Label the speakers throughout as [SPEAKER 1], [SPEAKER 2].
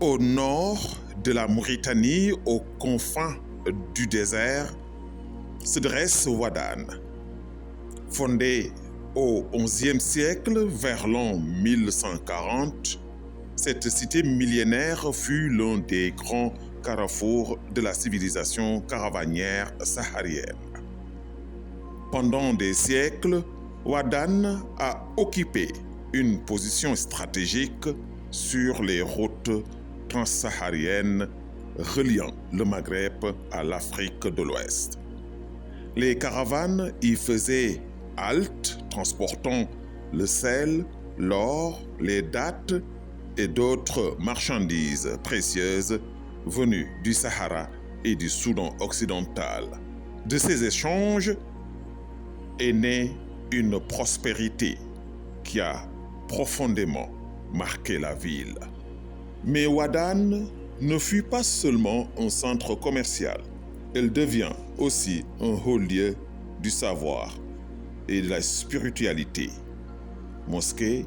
[SPEAKER 1] Au nord de la Mauritanie, aux confins du désert, se dresse Ouadane. Fondée au XIe siècle, vers l'an 1140, cette cité millénaire fut l'un des grands carrefours de la civilisation caravanière saharienne. Pendant des siècles, Ouadane a occupé une position stratégique sur les routes transsahariennes reliant le Maghreb à l'Afrique de l'Ouest. Les caravanes y faisaient halte, transportant le sel, l'or, les dattes et d'autres marchandises précieuses venues du Sahara et du Soudan occidental. De ces échanges est née une prospérité qui a profondément marqué la ville. Mais Ouadane ne fut pas seulement un centre commercial, elle devient aussi un haut lieu du savoir et de la spiritualité. Mosquées,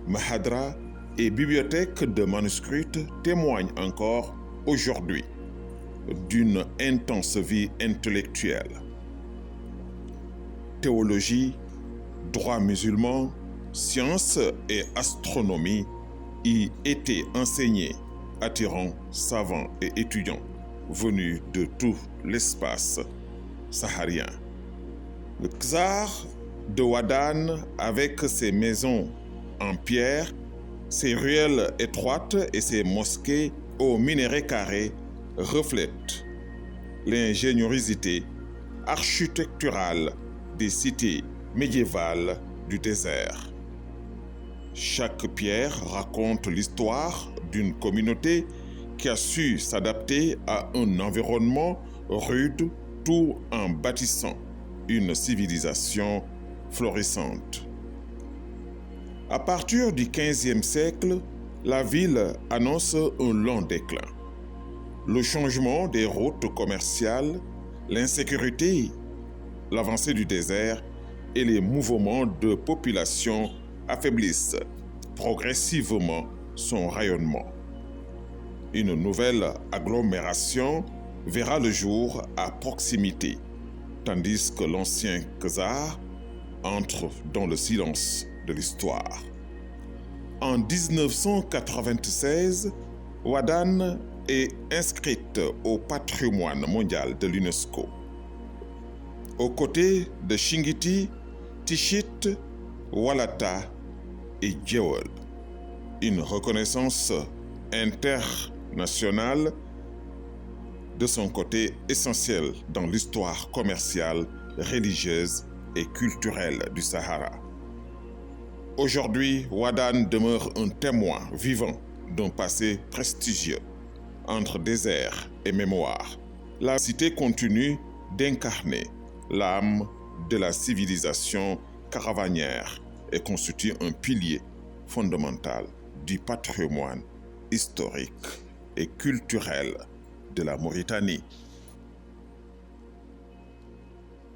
[SPEAKER 1] mahadras et bibliothèques de manuscrits témoignent encore aujourd'hui d'une intense vie intellectuelle. Théologie, droit musulman, sciences et astronomie y étaient enseignés, attirant savants et étudiants venus de tout l'espace saharien. Le Czar de Ouadane, avec ses maisons en pierre, ses ruelles étroites et ses mosquées aux minarets carrés, reflètent l'ingéniosité architecturale des cités médiévales du désert. Chaque pierre raconte l'histoire d'une communauté qui a su s'adapter à un environnement rude tout en bâtissant une civilisation florissante. À partir du XVe siècle, la ville annonce un long déclin. Le changement des routes commerciales, l'insécurité, l'avancée du désert et les mouvements de population affaiblissent progressivement son rayonnement. Une nouvelle agglomération verra le jour à proximité, tandis que l'ancien Khazar entre dans le silence de l'histoire. En 1996, Ouadane est inscrite au patrimoine mondial de l'UNESCO. Aux côtés de Chingiti, Tichit, Walata et Djewel. Une reconnaissance internationale de son côté essentiel dans l'histoire commerciale, religieuse et culturelle du Sahara. Aujourd'hui, Ouadane demeure un témoin vivant d'un passé prestigieux. Entre désert et mémoire, la cité continue d'incarner l'âme de la civilisation caravanière et constitue un pilier fondamental du patrimoine historique et culturel de la Mauritanie.